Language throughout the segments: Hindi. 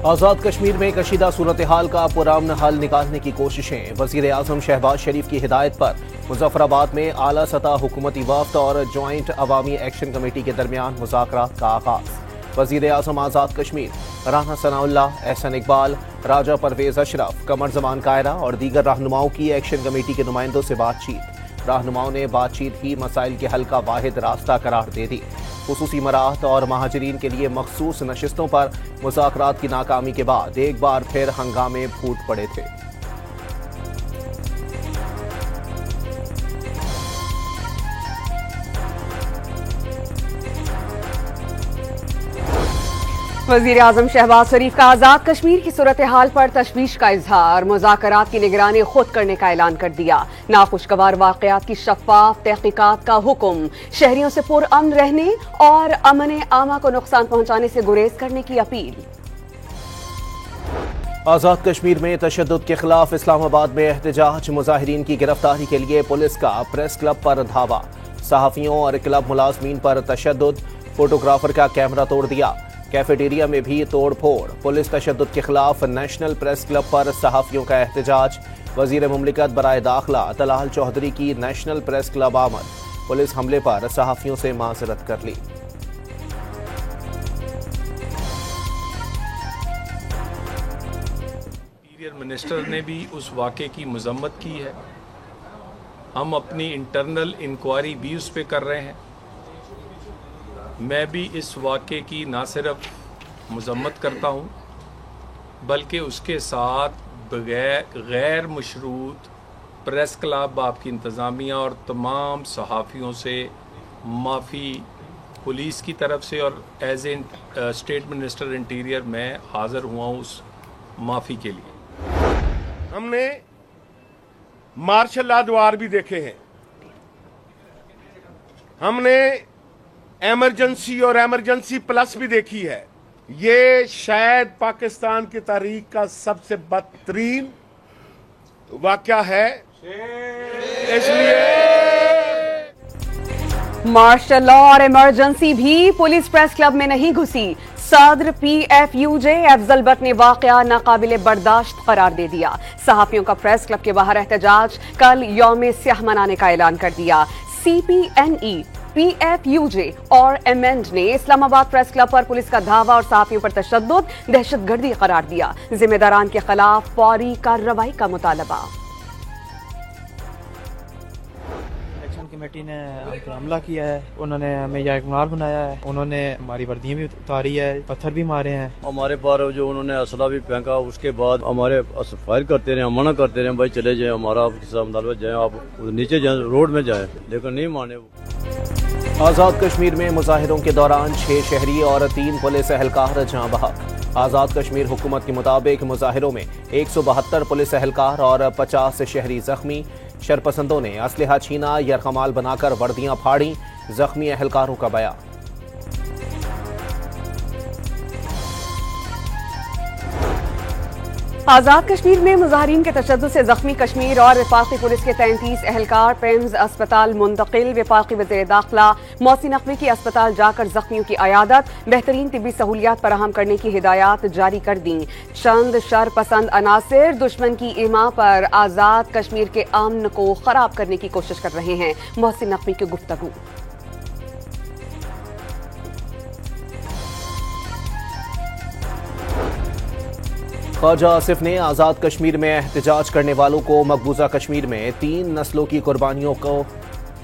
आज़ाद कश्मीर में कशीदा सूरत हाल का पुरअमन हल निकालने की कोशिशें। वज़ीर आज़म शहबाज शरीफ की हिदायत पर मुजफ्फराबाद में आला सतह हुकूमती वफ़द और ज्वाइंट अवामी एक्शन कमेटी के दरमियान मुज़ाकरात का आगाज़। वज़ीर आज़म आज़ाद कश्मीर राना सनाउल्लाह, एहसन इकबाल, राजा परवेज अशरफ, कमर जमान कायरा और दीगर रहनुमाओं की एक्शन कमेटी के नुमाइंदों से बातचीत। रहनुमाओं ने बातचीत ही मसाइल के हल का वाहिद रास्ता करार दे दी। खुसूसी मराहत और महाजरीन के लिए मखसूस नशिस्तों पर मुज़ाकरात की नाकामी के बाद एक बार फिर हंगामे फूट पड़े थे। वज़ीर आज़म शहबाज शरीफ का आज़ाद कश्मीर की सूरत हाल पर तशवीश का इजहार। मुज़ाकरात की निगरानी खुद करने का ऐलान कर दिया। नाखुशगवार वाक़यात की शफ़ाफ तहक़ीक़ात का हुक्म। शहरियों से पुरअमन रहने और अमन आमा को नुकसान पहुंचाने से गुरेज करने की अपील। आज़ाद कश्मीर में तशद्दुद के खिलाफ इस्लामाबाद में एहतजाज। मुजाहिरीन की गिरफ्तारी के लिए पुलिस का प्रेस क्लब पर धावा। सहाफ़ियों और क्लब मुलाजमीन पर तशद्दुद। फोटोग्राफर का कैमरा तोड़ दिया। कैफेटेरिया में भी तोड़ फोड़। पुलिस तशद्दुद के खिलाफ नेशनल प्रेस क्लब पर सहाफ़ियों का एहतजाज। वज़ीर मुमलिकत बराए दाखिला तलाल चौधरी की नेशनल प्रेस क्लब आमद। पुलिस हमले पर सहाफ़ियों से माज़रत कर ली। इंटीरियर मिनिस्टर ने भी उस वाक़े की मज़म्मत की है। हम अपनी इंटरनल इंक्वायरी भी उस पर कर रहे हैं। मैं भी इस वाक़े की ना सिर्फ मज़म्मत करता हूँ बल्कि उसके साथ गैर मशरूत प्रेस क्लब आपकी इंतज़ामिया और तमाम सहाफ़ियों से माफ़ी पुलिस की तरफ से और as a state minister interior मैं हाज़िर हुआ हूँ उस माफ़ी के लिए। हमने मार्शल लॉ द्वार भी देखे हैं। हमने एमरजेंसी और एमरजेंसी प्लस भी देखी है। ये शायद पाकिस्तान की तारीख का सबसे बदतरीन वाक़या है। इसलिए मार्शल लॉ और इमरजेंसी भी पुलिस प्रेस क्लब में नहीं घुसी। सदर PFUJ अफजल बट ने वाक़या नाकाबिले बर्दाश्त करार दे दिया। सहाफ़ियों का प्रेस क्लब के बाहर एहतजाज। कल यौम स्याह मनाने का ऐलान कर दिया। CPNE, PFUJ और एमेंड ने इस्लामाबाद प्रेस क्लब पर पुलिस का धावा और सहाफ़ियों पर तशद्दुद दहशतगर्दी करार दिया। जिम्मेदारान के खिलाफ फौरी कार्रवाई का मुतालबा। एक्शन कमेटी ने हम पर हमला किया है। उन्होंने हमें यरगुनार बनाया है। उन्होंने हमारी वर्दियां भी उतारी है, पत्थर भी मारे हैं। हमारे पर जो उन्होंने असला भी फेंका। उसके बाद हमारे फायर करते रहे, मना करते रहे भाई चले जाए, हमारा आपके जाए, आप नीचे जाए, रोड में जाए, लेकिन नहीं माने। आज़ाद कश्मीर में मुजाहिरों के दौरान 6 शहरी और 3 पुलिस एहलकार जाँ बहक। आज़ाद कश्मीर हुकूमत के मुताबिक मुजाहिरों में 172 पुलिस एहलकार और 50 शहरी जख्मी। शरपसंदों ने असलहा छीना, यरगमाल बनाकर वर्दियां फाड़ी। जख्मी एहलकारों का बयान। आज़ाद कश्मीर में मुजाहिरीन के तशद्दुद से जख्मी कश्मीर और वफाकी पुलिस के 33 एहलकार पेम्स अस्पताल मुंतकिल। वफाकी वज़ीर दाखिला मोहसिन नकवी की अस्पताल जाकर जख्मियों की अयादत, बेहतरीन तिब्बी सहूलियात फराहम करने की हिदायत जारी कर दी। चंद शरपसंद अनासिर दुश्मन की इमा पर आज़ाद कश्मीर के अमन को खराब करने की कोशिश कर रहे हैं। मोहसिन नकवी की गुफ्तगू। ख्वाजा आसिफ ने आज़ाद कश्मीर में एहतजाज करने वालों को मकबूजा कश्मीर में 3 नस्लों की कुर्बानियों को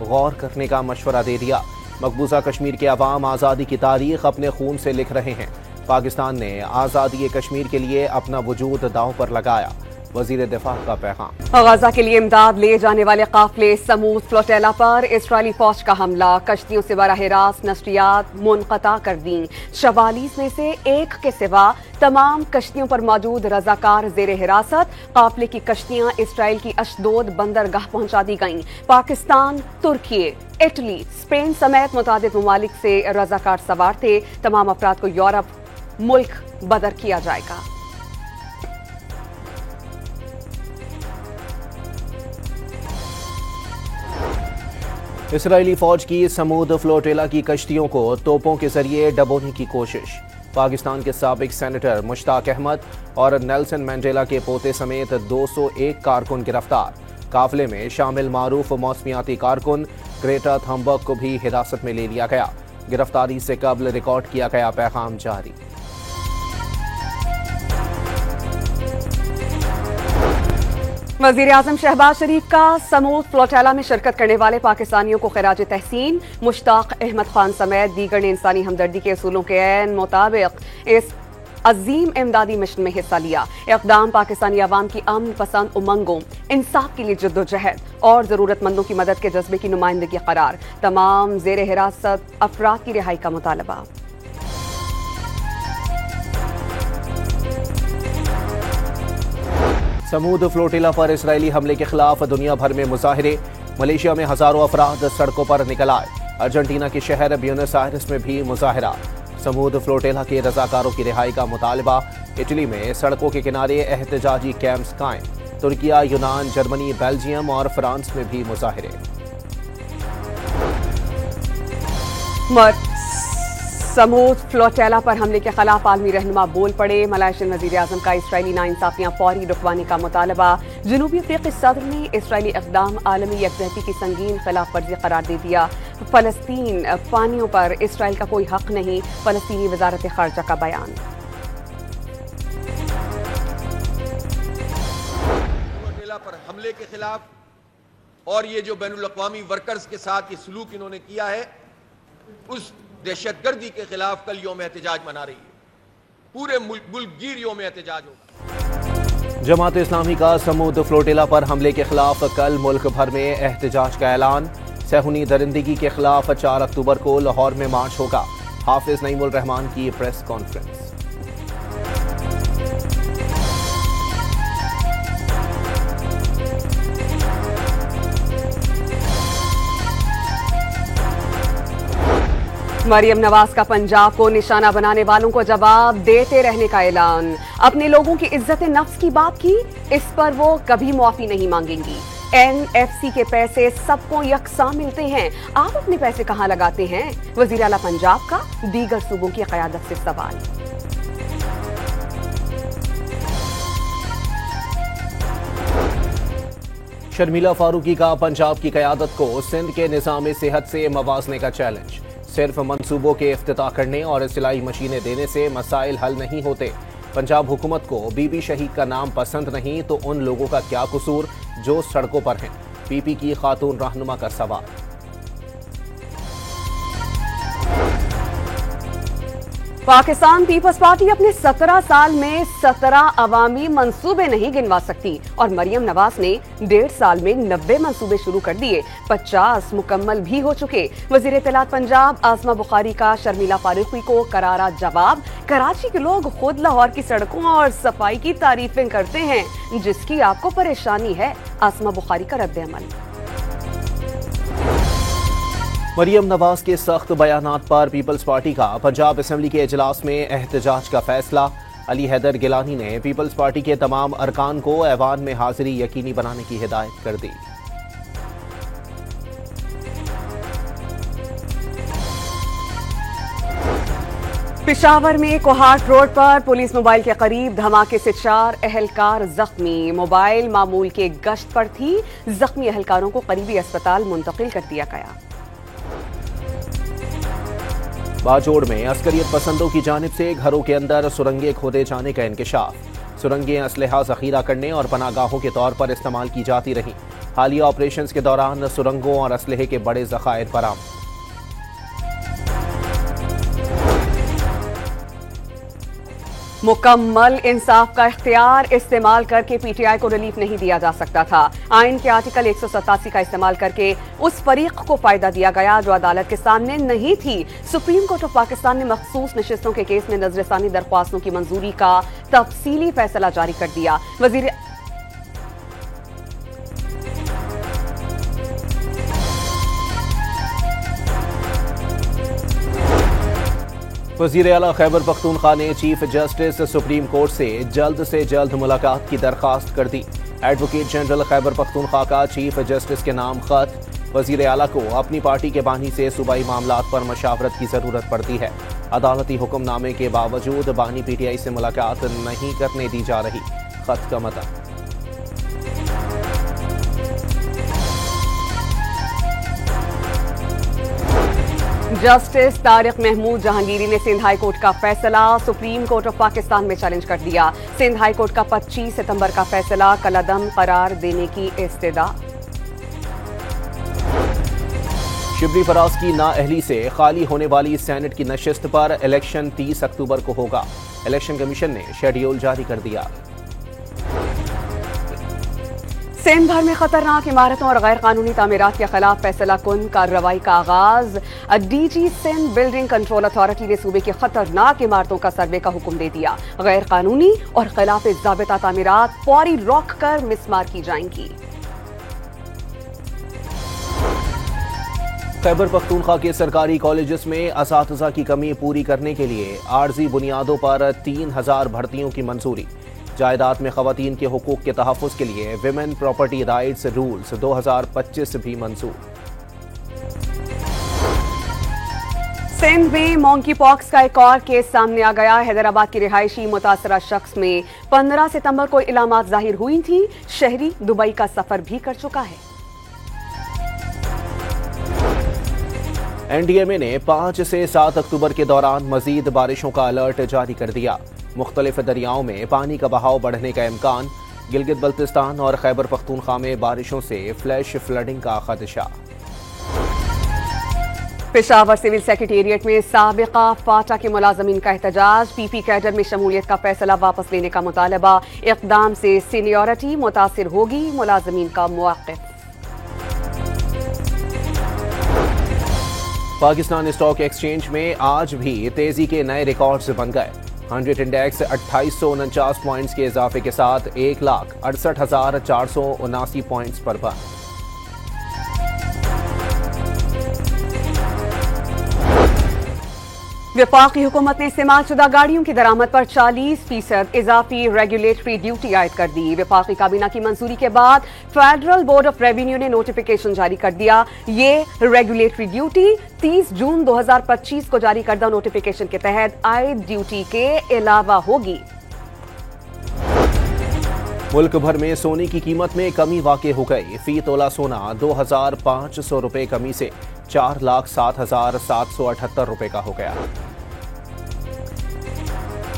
गौर करने का मशवरा दे दिया। मकबूजा कश्मीर के अवाम आज़ादी की तारीख अपने खून से लिख रहे हैं। पाकिस्तान ने आज़ादी कश्मीर के लिए अपना वजूद दांव पर लगाया। वज़ीर दिफा का पैगाम। गजा के लिए इमदाद ले जाने वाले काफिले समूद फ्लोटेला पर इजरायली फौज का हमला। कश्तियों से बराह रास्त नशरियात मुनक़ता कर दी। 44 में से 1 के सिवा तमाम कश्तियों पर मौजूद रजाकार जेर हिरासत। काफिले की कश्तियां इसराइल की अशदोद बंदरगाह पहुंचा दी गईं। पाकिस्तान, तुर्की, इटली, स्पेन समेत मुतादिद ममालिक से रजाकार सवार थे। तमाम अफराद को यूरोप मुल्क बदर किया जाएगा। इसराइली फौज की समूद फ्लोटेला की कश्तियों को तोपों के जरिए डबोने की कोशिश। पाकिस्तान के साबिक सेनेटर मुश्ताक अहमद और नेल्सन मंडेला के पोते समेत 201 कारकुन गिरफ्तार। काफिले में शामिल मारूफ मौसमियाती कारकुन ग्रेटा थम्बर्ग को भी हिरासत में ले लिया गया। गिरफ्तारी से कबल रिकॉर्ड किया गया पैगाम जारी। वजीर आजम शहबाज शरीफ का समूद फ्लोटेला में शिरकत करने वाले पाकिस्तानियों को खिराज तहसीन। मुश्ताक अहमद खान समेत दीगर ने इंसानी हमदर्दी के असूलों के ऐन मुताबिक इस अजीम इमदादी मिशन में हिस्सा लिया। इक़दाम पाकिस्तानी अवाम की अमन पसंद उमंगों, इंसाफ के लिए जद्दोजहद और जरूरतमंदों की मदद के जज्बे की नुमाइंदगी करार। तमाम जेर हिरासत अफराद की रिहाई का मुतालबा। समूद फ्लोटिला पर इसराइली हमले के खिलाफ दुनिया भर में मुजाहिरे। मलेशिया में हजारों अफराद सड़कों पर निकल आए। अर्जेंटीना के शहर ब्यूनस आयर्स में भी मुजाहिरा। समूद फ्लोटिला के रजाकारों की रिहाई का मुतालबा। इटली में सड़कों के किनारे एहतजाजी कैंप्स कायम। तुर्किया, यूनान, जर्मनी, बेल्जियम और फ्रांस में भी मुजाहिरे। समूद फ्लोटेला पर हमले के खिलाफ आलमी रहनुमा बोल पड़े। मलायशियन वजीर आजम का इसराइली नाइंसाफियां फौरी रुकवाने का मुतालबा। जनूबी अफ्रीकी सदर ने इसराइली इक़दाम आलमी यकजहती की संगीन खिलाफ वर्जी करार दे दिया। फलस्तीन पानियों पर इसराइल का कोई हक नहीं, फलस्तीनी वजारत खारजा का बयान। फ्लोटेला पर हमले के खिलाफ और ये जो बैनुल अक़वामी वर्कर्स के साथ ये सलूक इन्होंने किया है, उस दहशतगर्दी के खिलाफ कल यौम एहतजाज मना रही है। पूरे मुल्कगीर यौम एहतजाज होगा। जमात इस्लामी का समूद फ्लोटिला पर हमले के खिलाफ कल मुल्क भर में एहतजाज का ऐलान। सहूनी दरिंदगी के खिलाफ 4 अक्टूबर को लाहौर में मार्च होगा। हाफिज नईमुल रहमान की प्रेस कॉन्फ्रेंस। मरियम नवाज का पंजाब को निशाना बनाने वालों को जवाब देते रहने का ऐलान। अपने लोगों की इज्जत नफ्स की बात की, इस पर वो कभी मुआफी नहीं मांगेंगी। NFC के पैसे सबको यकसा मिलते हैं, आप अपने पैसे कहां लगाते हैं? वजीर आला पंजाब का दीगर सूबों की क़यादत से सवाल। शर्मिला फारूकी का पंजाब की क़यादत को सिंध के निज़ाम सेहत से मवाजने का चैलेंज। सिर्फ मंसूबों के इफ्तिताह करने और सिलाई मशीनें देने से मसाइल हल नहीं होते। पंजाब हुकूमत को बीबी शहीद का नाम पसंद नहीं तो उन लोगों का क्या कसूर जो सड़कों पर हैं? PP की खातून रहनुमा का सवाल। पाकिस्तान पीपल्स पार्टी अपने 17 साल में 17 अवामी मंसूबे नहीं गिनवा सकती और मरियम नवाज ने 1.5 साल में 90 मंसूबे शुरू कर दिए, 50 मुकम्मल भी हो चुके। वजीर इत्तलात पंजाब आसमा बुखारी का शर्मिला फारूकी को करारा जवाब। कराची के लोग खुद लाहौर की सड़कों और सफाई की तारीफें करते हैं, जिसकी आपको परेशानी है। आसमा बुखारी का रद्द-ए-अमल। मरियम नवाज के सख्त बयानात पर पीपल्स पार्टी का पंजाब असेंबली के इजलास में एहतजाज का फैसला। अली हैदर गिलानी ने पीपल्स पार्टी के तमाम अरकान को ऐवान में हाजिरी यकीनी बनाने की हिदायत कर दी। पेशावर में कोहाट रोड पर पुलिस मोबाइल के करीब धमाके से 4 एहलकार जख्मी। मोबाइल मामूल के गश्त पर थी, जख्मी एहलकारों को करीबी अस्पताल मुंतकिल कर दिया गया। बाजोड़ में अस्करियत पसंदों की जानिब से घरों के अंदर सुरंगें खोदे जाने का इंकशाफ। सुरंगें असलहा जखीरा करने और पनागाहों के तौर पर इस्तेमाल की जाती रहीं। हालिया ऑपरेशन के दौरान सुरंगों और असलहे के बड़े ज़खायर बरामद। मुकम्मल इंसाफ का इख्तियार इस्तेमाल करके PTI को रिलीफ नहीं दिया जा सकता था। आइन के आर्टिकल 187 का इस्तेमाल करके उस फरीक को फायदा दिया गया जो अदालत के सामने नहीं थी। सुप्रीम कोर्ट ऑफ पाकिस्तान ने मखसूस नशिस्तों के केस में नजरसानी दरख्वास्तों की मंजूरी का तफसीली फैसला जारी कर दिया। वज़ीर आला खैबर पख्तूनख्वा ने चीफ जस्टिस सुप्रीम कोर्ट से जल्द मुलाकात की दरखास्त कर दी। एडवोकेट जनरल खैबर पख्तूनख्वा का चीफ जस्टिस के नाम खत। वज़ीर आला को अपनी पार्टी के बानी से सूबाई मामलात पर मशावरत की जरूरत पड़ती है। अदालती हुक्मनामे के बावजूद बानी पीटीआई से मुलाकात नहीं करने दी जा रही, खत का मतन। जस्टिस तारिक महमूद जहांगीरी ने सिंध हाई कोर्ट का फैसला सुप्रीम कोर्ट ऑफ पाकिस्तान में चैलेंज कर दिया। सिंध हाई कोर्ट का 25 सितंबर का फैसला कलअदम करार देने की इस्तदा। शिबली फराज की नाअहली से खाली होने वाली सेनेट की नशिस्त पर इलेक्शन 30 अक्टूबर को होगा। इलेक्शन कमीशन ने शेड्यूल जारी कर दिया। सिंध भर में खतरनाक इमारतों और गैर कानूनी तामीरात के खिलाफ फैसला कुन कार्रवाई का आगाज। DG Sindh building control authority ने सूबे की खतरनाक इमारतों का सर्वे का हुक्म दे दिया। गैर कानूनी और खिलाफ ज़ाबिता तामीरात फौरी रोक कर मिसमार की जाएंगी। खैबर पख्तूनख्वा के सरकारी कॉलेजेस में असातिज़ा की कमी पूरी करने के लिए आर्जी बुनियादों पर 3000 भर्तियों की मंजूरी। जायदाद में खवातीन के हुकूक के तहफ़्फ़ुज़ के लिए विमेन प्रॉपर्टी राइट्स रूल्स 2025 भी मंजूर। सिंध में मॉन्की पॉक्स का एक और केस सामने आ गया। हैदराबाद की रिहायशी मुतासरा शख्स में 15 सितंबर को इलामात जाहिर हुई थी। शहरी दुबई का सफर भी कर चुका है। एनडीएमए ने 5 से 7 अक्टूबर के दौरान मजीद बारिशों का अलर्ट जारी कर दिया। मुख्तलिफ दरियाओं में पानी का बहाव बढ़ने का इम्कान। गिलगित बल्तिस्तान और खैबर पख्तूनख्वा में बारिशों से फ्लैश फ्लडिंग का खदशा। पेशावर सिविल सेक्रेटेरिएट में साबिका फाटा के मुलाजमीन का एहतजाज। पीपी कैडर में शमूलियत का फैसला वापस लेने का मुतालबा। इक़दाम से सीनियरिटी मुतासिर होगी, मुलाजमीन का मौक़िफ़। पाकिस्तान स्टॉक एक्सचेंज में आज भी तेजी के नए रिकॉर्ड्स बन गए। 100 इंडेक्स 2849 पॉइंट्स के इजाफे के साथ 1,68,479 पॉइंट्स पर बंद। वफाकी हुकूमत ने इस्तेमालशुदा गाड़ियों की दरामद पर 40% इजाफी रेगुलेटरी ड्यूटी आयद कर दी। वफाकी काबीना की मंजूरी के बाद फेडरल बोर्ड ऑफ रेवेन्यू ने नोटिफिकेशन जारी कर दिया। ये रेगुलेटरी ड्यूटी 30 जून 2025 को जारी करदा नोटिफिकेशन के तहत आयद ड्यूटी के अलावा होगी। मुल्क भर में सोने की कीमत में कमी वाक़ई हो गई। फी तोला सोना 2,500 रुपए कमी से 4,07,778 रुपए का हो गया।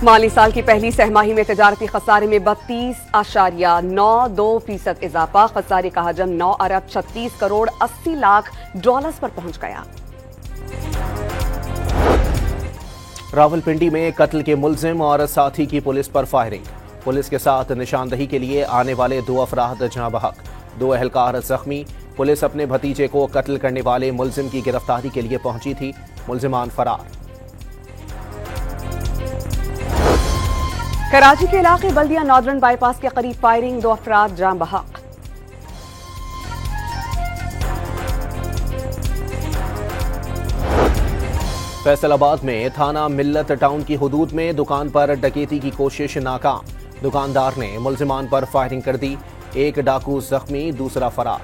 माली साल की पहली सहमाही में तजारती खसारे में 32.92% इजाफा। खसारे का हजम 9 अरब 36 करोड़ 80 लाख डॉलर्स पर पहुंच गया। रावलपिंडी में कत्ल के मुल्जिम और साथी की पुलिस पर फायरिंग। पुलिस के साथ निशानदही के लिए आने वाले 2 अफराद जाँ बहक, 2 अहलकार जख्मी। पुलिस अपने भतीजे को कत्ल करने वाले मुल्जिम की गिरफ्तारी के लिए पहुंची थी। मुल्जिमान फरार। कराची के इलाके बल्दिया नॉर्दर्न बाईपास के करीब फायरिंग, 2 अफराद जाँ बहक। फैसलाबाद में थाना मिल्लत टाउन की हुदूद में दुकान पर डकैती की कोशिश नाकाम। दुकानदार ने मुल्जिमान पर फायरिंग कर दी। 1 डाकू जख्मी, दूसरा फरार।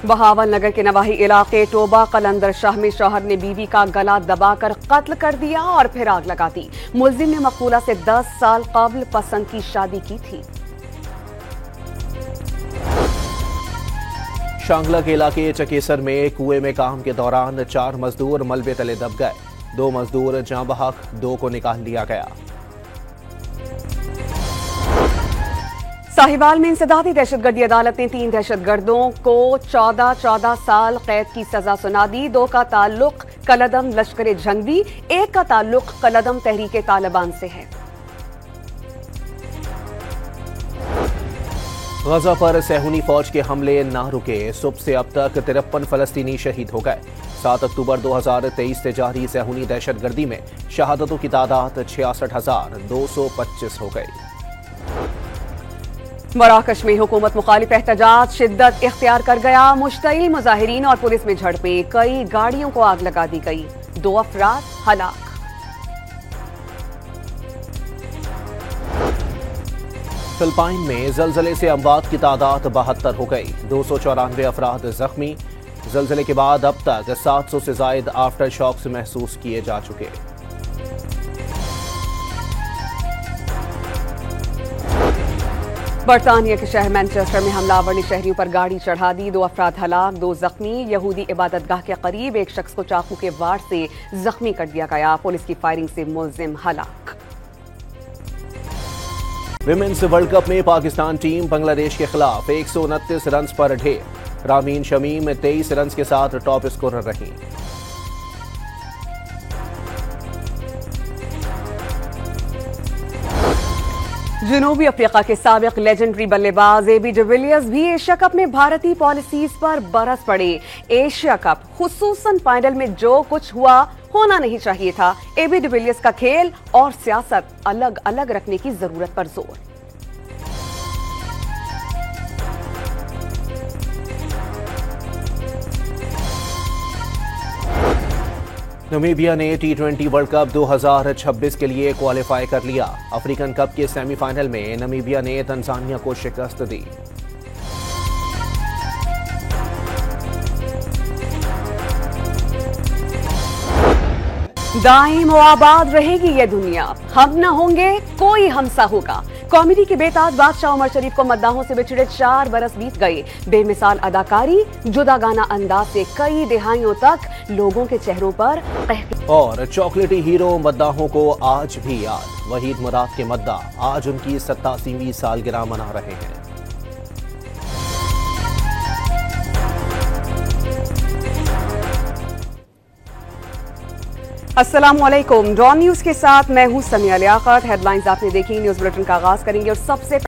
बहावल नगर के नवाही इलाके टोबा कलंदर शाह में शौहर ने बीवी का गला दबाकर कत्ल कर दिया और फिर आग लगा दी। मुल्जिम ने मकबूला से 10 साल कबल पसंद की शादी की थी। शांगला के इलाके चकेसर में कुएं में काम के दौरान 4 मजदूर मलबे तले दब गए। 2 मजदूर जाँ बहक, 2 को निकाल लिया गया। साहिवाल में इंसदादी दहशतगर्दी अदालत ने 3 दहशतगर्दों को 14 साल कैद की सजा सुना दी। 2 का ताल्लुक कलअदम लश्कर जंगी, 1 का ताल्लुक कलअदम तहरीक तालिबान से है। गजा पर सहूनी फौज के हमले ना रुके। सुबह से अब तक 53 फलस्तीनी शहीद हो गए। 7 अक्टूबर 2023 से जारी सहूनी दहशतगर्दी में शहादतों की तादाद 66,225 हो गई। मराकश में हुकूमत मुखालिफ एहतजाज शिद्दत इख्तियार कर गया। मुश्तइल मुजाहिरीन और पुलिस में झड़पें, कई गाड़ियों को आग लगा दी गई। 2 अफराद हलाक। फिलिपाइन में जलजले से अमवात की तादाद 72 हो गई। 294 अफराद जख्मी। ज़लज़ले के बाद अब तक 700 से ज़ायद आफ्टर शॉक्स महसूस किए जा चुके। बरतानिया के शहर मैनचेस्टर में हमलावर ने शहरियों पर गाड़ी चढ़ा दी। 2 अफराद हलाक, 2 जख्मी। यहूदी इबादतगाह के करीब एक शख्स को चाकू के वार से जख्मी कर दिया गया। पुलिस की फायरिंग से मुलजिम हलाक। विमेंस वर्ल्ड कप में पाकिस्तान टीम बांग्लादेश के खिलाफ 129 रन पर ढेर। रामीन शमीम 23 रन के साथ टॉप स्कोरर रही। जनूबी अफ्रीका के साबिक लेजेंडरी बल्लेबाज एबी डिविलियर्स भी एशिया कप में भारतीय पॉलिसीज पर बरस पड़े। एशिया कप खुसूसन फाइनल में जो कुछ हुआ होना नहीं चाहिए था। एबी डिविलियर्स का खेल और सियासत अलग अलग रखने की जरूरत पर जोर। नमीबिया ने T20 वर्ल्ड कप 2026 के लिए क्वालिफाई कर लिया। अफ्रीकन कप के सेमीफाइनल में नमीबिया ने तंजानिया को शिकस्त दी। दाइम व आबाद रहेगी ये दुनिया, हम न होंगे कोई हमसा होगा। कॉमेडी के बेताज बादशाह उमर शरीफ को मद्दाहों से बिछड़े 4 बरस बीत गए। बेमिसाल अदाकारी, जुदागाना अंदाज से कई दिहाइयों तक लोगों के चेहरों पर और चॉकलेटी हीरो मद्दाहों को आज भी याद। वहीद मुराद के मद्दा आज उनकी 87वीं सालगिरह मना रहे हैं। अस्सलामुअलैकुम। डॉन न्यूज के साथ मैं हूं समिया लियाकत। हेडलाइंस आपने देखी। न्यूज बुलेटिन का आगाज करेंगे और सबसे